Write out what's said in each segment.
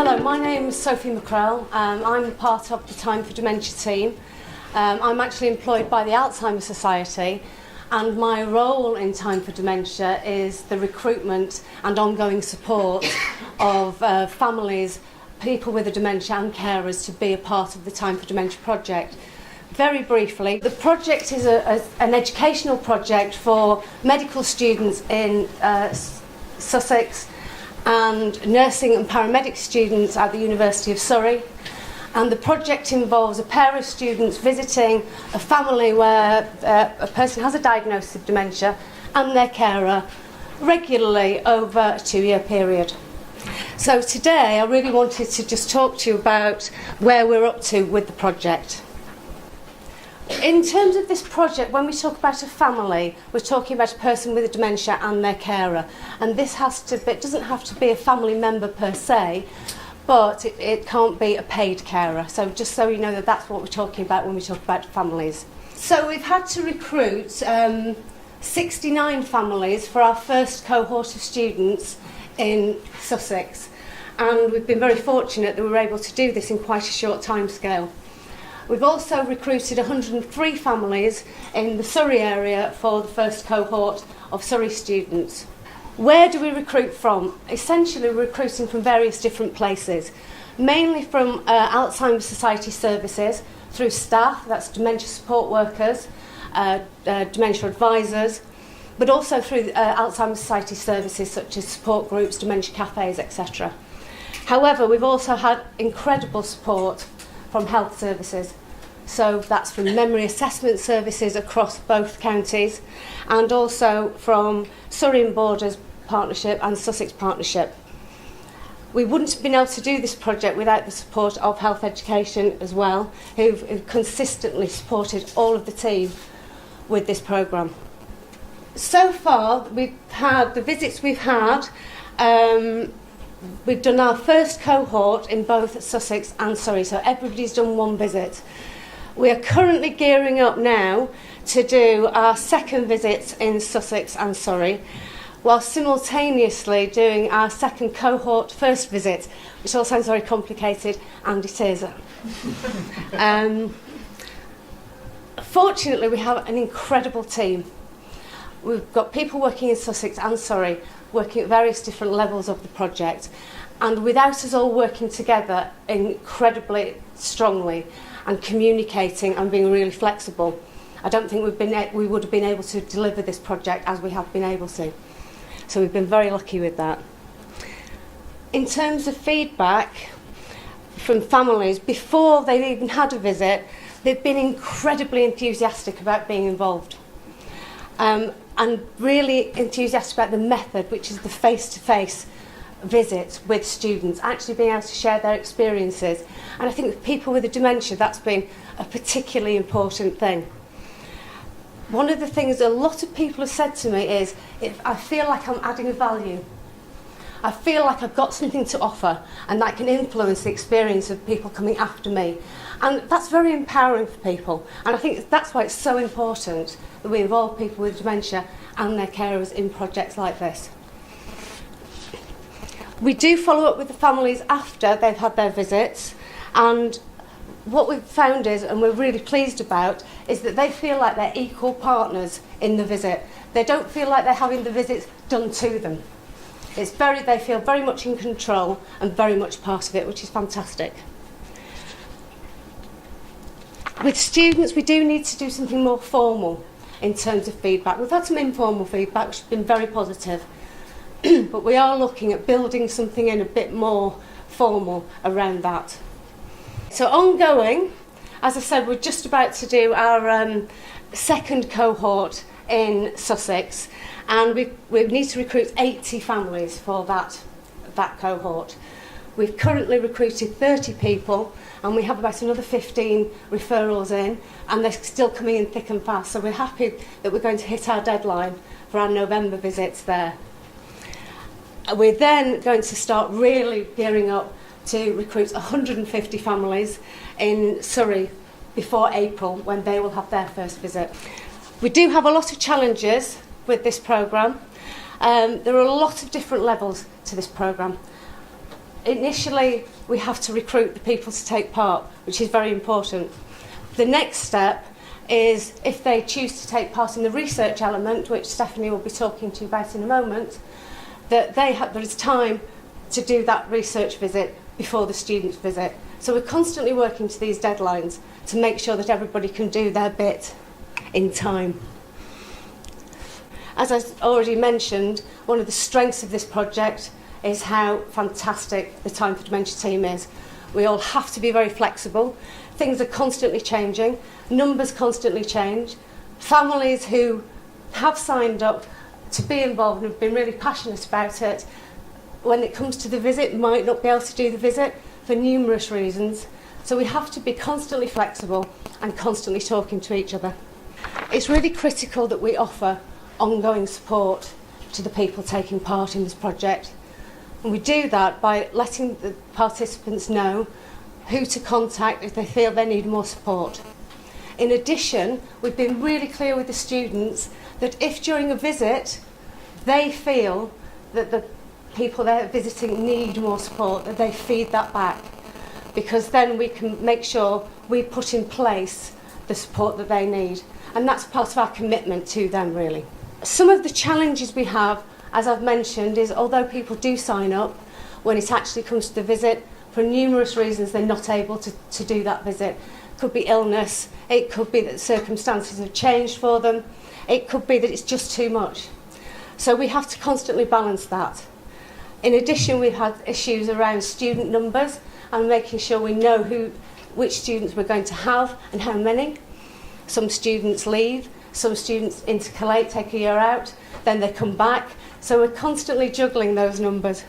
Hello, my name is Sophie Mackrell. I'm part of the Time for Dementia team. I'm actually employed by the Alzheimer's Society, and my role in Time for Dementia is the recruitment and ongoing support of families, people with a dementia and carers to be a part of the Time for Dementia project. Very briefly, the project is an educational project for medical students in Sussex and nursing and paramedic students at the University of Surrey. And the project involves a pair of students visiting a family where a person has a diagnosis of dementia and their carer regularly over a 2-year period. So today I really wanted to just talk to you about where we're up to with the project. In terms of this project, when we talk about a family, we're talking about a person with a dementia and their carer. And this doesn't have to be a family member per se, but it can't be a paid carer. So just so you know that that's what we're talking about when we talk about families. So we've had to recruit 69 families for our first cohort of students in Sussex. And we've been very fortunate that we were able to do this in quite a short time scale. We've also recruited 103 families in the Surrey area for the first cohort of Surrey students. Where do we recruit from? Essentially, we're recruiting from various different places, mainly from Alzheimer's Society services, through staff, that's dementia support workers, dementia advisors, but also through Alzheimer's Society services such as support groups, dementia cafes, etc. However, we've also had incredible support from health services. So that's from memory assessment services across both counties, and also from Surrey and Borders Partnership and Sussex Partnership. We wouldn't have been able to do this project without the support of Health Education as well, who've consistently supported all of the team with this programme. So far, we've had the visits we've had. We've done our first cohort in both Sussex and Surrey, so everybody's done one visit. We are currently gearing up now to do our second visits in Sussex and Surrey, while simultaneously doing our second cohort first visit, which all sounds very complicated, and it is. Fortunately, we have an incredible team. We've got people working in Sussex and Surrey, working at various different levels of the project, and without us all working together incredibly strongly and communicating and being really flexible, I don't think we would have been able to deliver this project as we have been able to. So we've been very lucky with that. In terms of feedback from families, before they've even had a visit, they've been incredibly enthusiastic about being involved. And really enthusiastic about the method, which is the face-to-face visits with students, actually being able to share their experiences. And I think with people with a dementia, that's been a particularly important thing. One of the things a lot of people have said to me is, I feel like I'm adding a value. I feel like I've got something to offer, and that can influence the experience of people coming after me. And that's very empowering for people. And I think that's why it's so important that we involve people with dementia and their carers in projects like this. We do follow up with the families after they've had their visits, and what we've found is, and we're really pleased about, is that they feel like they're equal partners in the visit. They don't feel like they're having the visits done to them. They feel very much in control and very much part of it, which is fantastic. With students, we do need to do something more formal in terms of feedback. We've had some informal feedback, which has been very positive, but we are looking at building something in a bit more formal around that. So ongoing, as I said, we're just about to do our second cohort in Sussex, and we need to recruit 80 families for that cohort. We've currently recruited 30 people, and we have about another 15 referrals in, and they're still coming in thick and fast, so we're happy that we're going to hit our deadline for our November visits there. We're then going to start really gearing up to recruit 150 families in Surrey before April, when they will have their first visit. We do have a lot of challenges with this programme. There are a lot of different levels to this programme. initially we have to recruit the people to take part, which is very important. The next step is if they choose to take part in the research element, which Stephanie will be talking to you about in a moment, that there is time to do that research visit before the students visit. So we're constantly working to these deadlines to make sure that everybody can do their bit in time. As I already mentioned, one of the strengths of this project is how fantastic the Time for Dementia team is. We all have to be very flexible. Things are constantly changing, numbers constantly change. Families who have signed up to be involved and have been really passionate about it, when it comes to the visit, might not be able to do the visit for numerous reasons. So we have to be constantly flexible and constantly talking to each other. It's really critical that we offer ongoing support to the people taking part in this project. And we do that by letting the participants know who to contact if they feel they need more support. In addition, we've been really clear with the students that if during a visit they feel that the people they're visiting need more support, that they feed that back, because then we can make sure we put in place the support that they need. And that's part of our commitment to them, really. Some of the challenges we have, as I've mentioned, is although people do sign up, when it actually comes to the visit, for numerous reasons they're not able to do that visit. It could be illness, it could be that circumstances have changed for them, it could be that it's just too much. So we have to constantly balance that. In addition, we've had issues around student numbers and making sure we know which students we're going to have and how many. Some students leave, some students intercalate, take a year out, then they come back. So we're constantly juggling those numbers.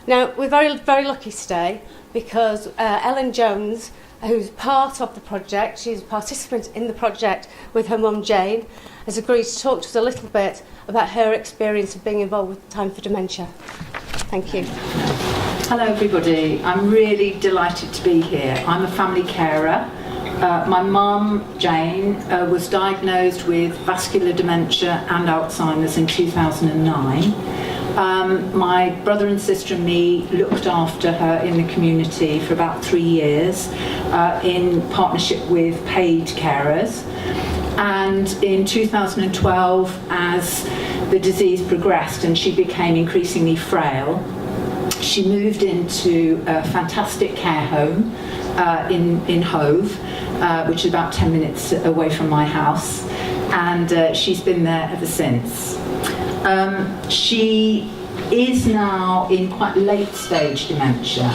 Now, we're very, very lucky today because Ellen Jones, who's part of the project, she's a participant in the project with her mum Jane, has agreed to talk to us a little bit about her experience of being involved with Time for Dementia. Thank you. Hello everybody, I'm really delighted to be here. I'm a family carer. My mum, Jane, was diagnosed with vascular dementia and Alzheimer's in 2009. My brother and sister and me looked after her in the community for about 3 years in partnership with paid carers. And in 2012, as the disease progressed and she became increasingly frail, she moved into a fantastic care home in Hove, which is about 10 minutes away from my house, and she's been there ever since. She is now in quite late stage dementia,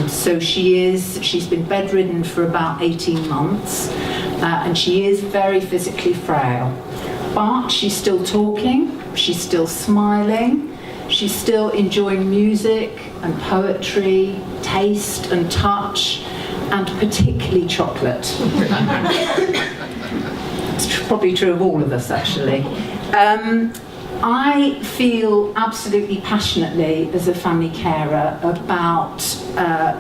so she's been bedridden for about 18 months, and she is very physically frail, but she's still talking, she's still smiling, she's still enjoying music and poetry, taste and touch, and particularly chocolate. It's probably true of all of us, actually. I feel absolutely passionately as a family carer about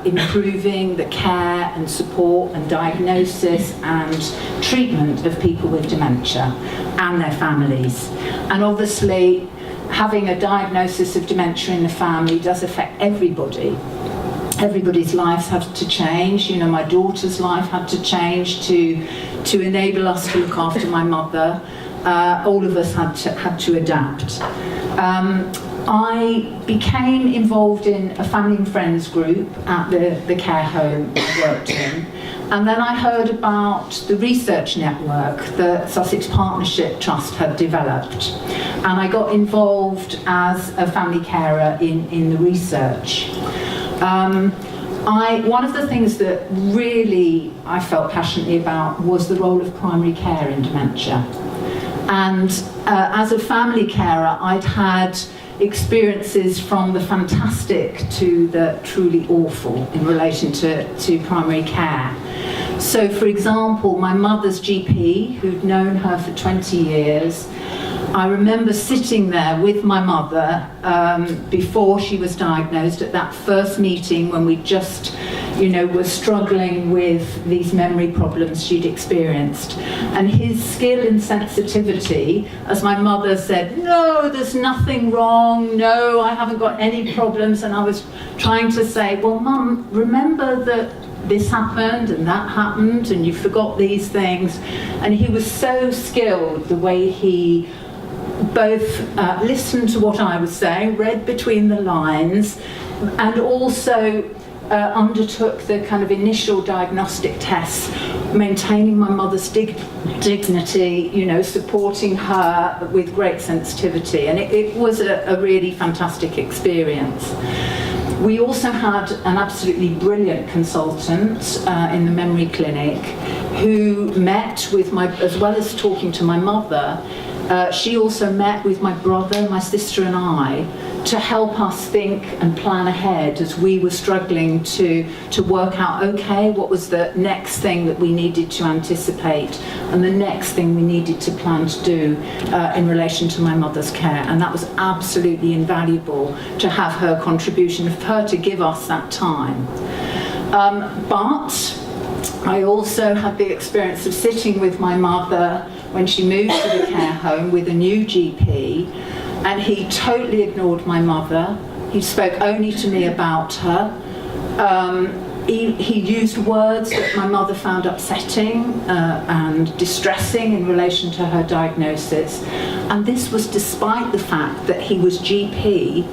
improving the care and support and diagnosis and treatment of people with dementia and their families. And obviously, having a diagnosis of dementia in the family does affect everybody. Everybody's lives have to change. You know, my daughter's life had to change to enable us to look after my mother. All of us had to adapt. I became involved in a family and friends group at the care home I worked in, and then I heard about the research network that Sussex Partnership Trust had developed, and I got involved as a family carer in the research. One of the things that really I felt passionately about was the role of primary care in dementia. And as a family carer, I'd had experiences from the fantastic to the truly awful in relation to primary care. So, for example, my mother's GP, who'd known her for 20 years, I remember sitting there with my mother before she was diagnosed at that first meeting when we just was struggling with these memory problems she'd experienced. And his skill and sensitivity, as my mother said, no, there's nothing wrong, no, I haven't got any problems, and I was trying to say, well, Mum, remember that this happened and that happened and you forgot these things. And he was so skilled the way he both listened to what I was saying, read between the lines, and also undertook the kind of initial diagnostic tests, maintaining my mother's dignity, supporting her with great sensitivity. And it was a really fantastic experience. We also had an absolutely brilliant consultant in the memory clinic who met with as well as talking to my mother, she also met with my brother, my sister and I to help us think and plan ahead as we were struggling to work out, okay, what was the next thing that we needed to anticipate and the next thing we needed to plan to do in relation to my mother's care. And that was absolutely invaluable to have her contribution, for her to give us that time. But I also had the experience of sitting with my mother when she moved to the care home with a new GP, and he totally ignored my mother. He spoke only to me about her. He used words that my mother found upsetting and distressing in relation to her diagnosis. And this was despite the fact that he was GP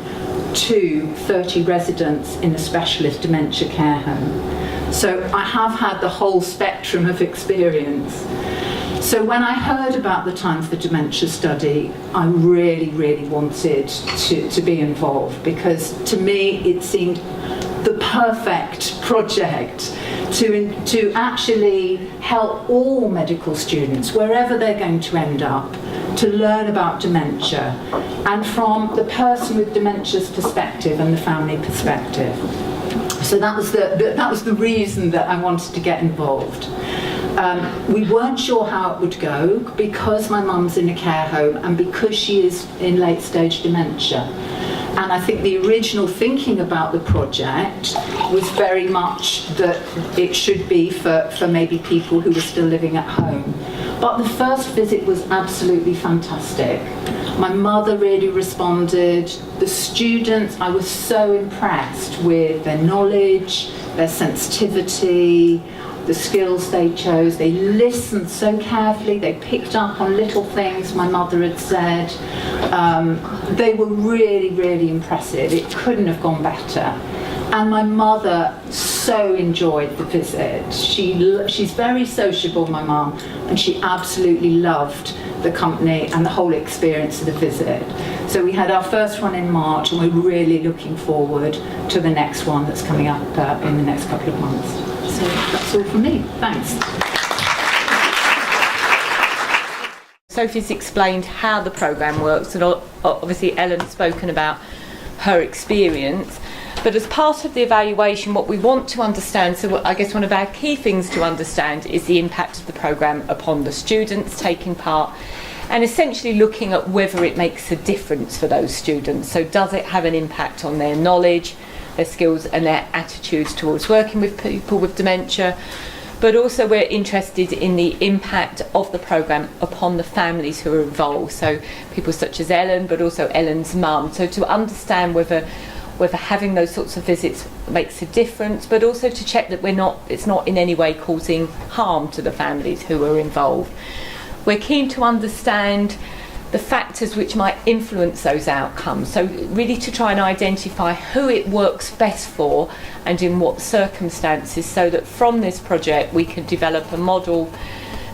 to 30 residents in a specialist dementia care home. So I have had the whole spectrum of experience. So when I heard about the Time for Dementia study, I really, really wanted to be involved, because to me it seemed the perfect project to actually help all medical students, wherever they're going to end up, to learn about dementia, and from the person with dementia's perspective and the family perspective. So that was the reason that I wanted to get involved. We weren't sure how it would go because my mum's in a care home and because she is in late stage dementia. And I think the original thinking about the project was very much that it should be for maybe people who were still living at home. But the first visit was absolutely fantastic. My mother really responded. The students, I was so impressed with their knowledge, their sensitivity, the skills they chose. They listened so carefully, they picked up on little things my mother had said. They were really, really impressive. It couldn't have gone better. And my mother so enjoyed the visit. She's very sociable, my mum, and she absolutely loved the company and the whole experience of the visit. So we had our first one in March, and we're really looking forward to the next one that's coming up in the next couple of months. So that's all from me. Thanks. Sophie's explained how the programme works, and obviously Ellen's spoken about her experience. But as part of the evaluation, what we want to understand, so I guess one of our key things to understand is the impact of the programme upon the students taking part, and essentially looking at whether it makes a difference for those students. So does it have an impact on their knowledge, their skills and their attitudes towards working with people with dementia? But also we're interested in the impact of the programme upon the families who are involved, so people such as Ellen, but also Ellen's mum. So to understand whether having those sorts of visits makes a difference, but also to check that it's not in any way causing harm to the families who are involved. We're keen to understand the factors which might influence those outcomes, so really to try and identify who it works best for and in what circumstances, so that from this project we can develop a model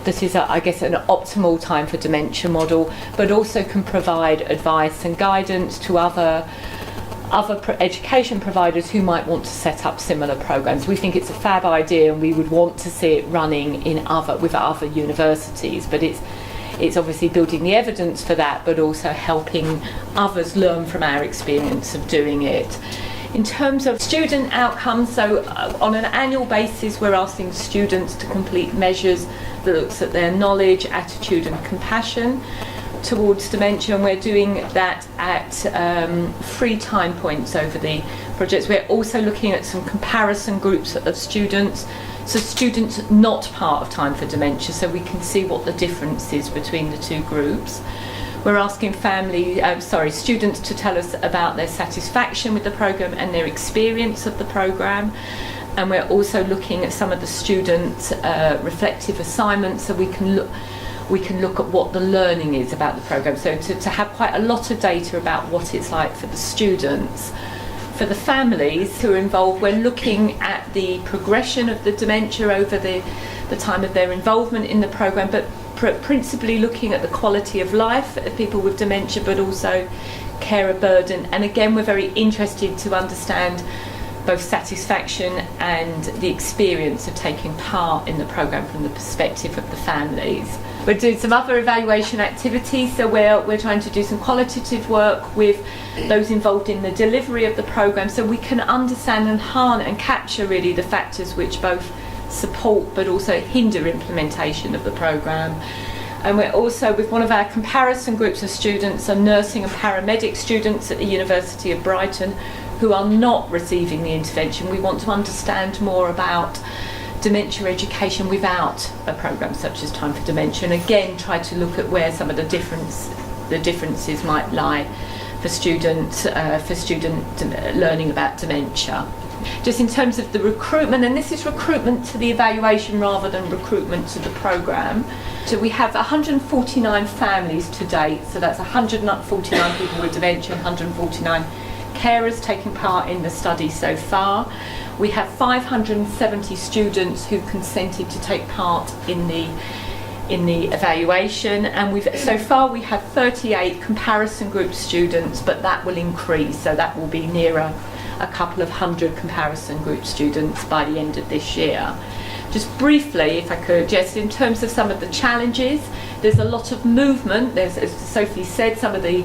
that is, I guess, an optimal time for dementia model, but also can provide advice and guidance to other education providers who might want to set up similar programs. We think it's a fab idea, and we would want to see it running with other universities, but it's obviously building the evidence for that, but also helping others learn from our experience of doing it. In terms of student outcomes, so on an annual basis we're asking students to complete measures that looks at their knowledge, attitude and compassion, towards dementia, and we're doing that at 3 time points over the projects. We're also looking at some comparison groups of students, so students not part of Time for Dementia, so we can see what the difference is between the two groups. We're asking students to tell us about their satisfaction with the programme and their experience of the programme. And we're also looking at some of the students' reflective assignments, so we can look at what the learning is about the programme. So to have quite a lot of data about what it's like for the students. For the families who are involved, we're looking at the progression of the dementia over the time of their involvement in the programme, but principally looking at the quality of life of people with dementia, but also carer burden. And again, we're very interested to understand both satisfaction and the experience of taking part in the programme from the perspective of the families. We're doing some other evaluation activities, so we're trying to do some qualitative work with those involved in the delivery of the programme, so we can understand and harness and capture really the factors which both support but also hinder implementation of the programme. And we're also, with one of our comparison groups of students, are nursing and paramedic students at the University of Brighton who are not receiving the intervention. We want to understand more about dementia education without a programme such as Time for Dementia, and again try to look at where some of the differences might lie for student learning about dementia. Just in terms of the recruitment, and this is recruitment to the evaluation rather than recruitment to the programme. So we have 149 families to date, so that's 149 people with dementia and 149 carers taking part in the study so far. We have 570 students who consented to take part in the evaluation, and so far we have 38 comparison group students, but that will increase, so that will be nearer a couple of hundred comparison group students by the end of this year. Just briefly, if I could, just in terms of some of the challenges, there's a lot of movement. There's, as Sophie said, some of the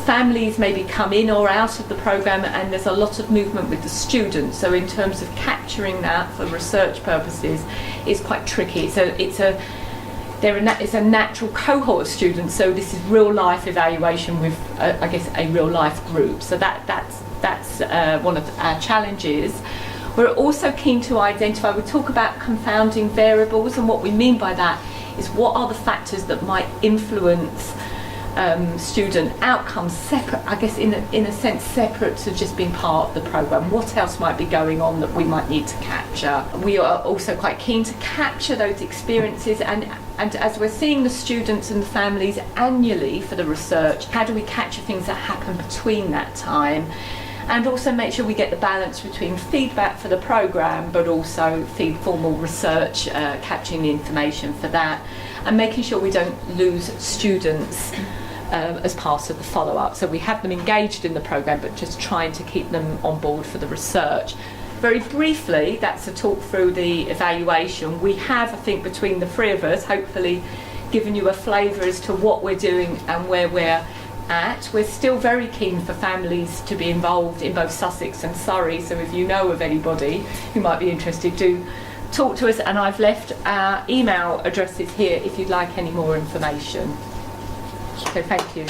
families maybe come in or out of the programme, and there's a lot of movement with the students. So in terms of capturing that for research purposes, it's quite tricky. So it's a natural cohort of students. So this is real life evaluation with, I guess, a real life group. So that's one of our challenges. We're also keen to identify, we talk about confounding variables, and what we mean by that is what are the factors that might influence student outcomes, separate, I guess in a sense separate to just being part of the programme. What else might be going on that we might need to capture? We are also quite keen to capture those experiences, and as we're seeing the students and the families annually for the research, how do we capture things that happen between that time? And also make sure we get the balance between feedback for the programme, but also formal research, capturing the information for that, and making sure we don't lose students as part of the follow-up. So we have them engaged in the programme, but just trying to keep them on board for the research. Very briefly, that's a talk through the evaluation. We have, I think, between the three of us, hopefully given you a flavour as to what we're doing and where we're at. We're still very keen for families to be involved in both Sussex and Surrey, so if you know of anybody who might be interested, do talk to us, and I've left our email addresses here if you'd like any more information. So thank you.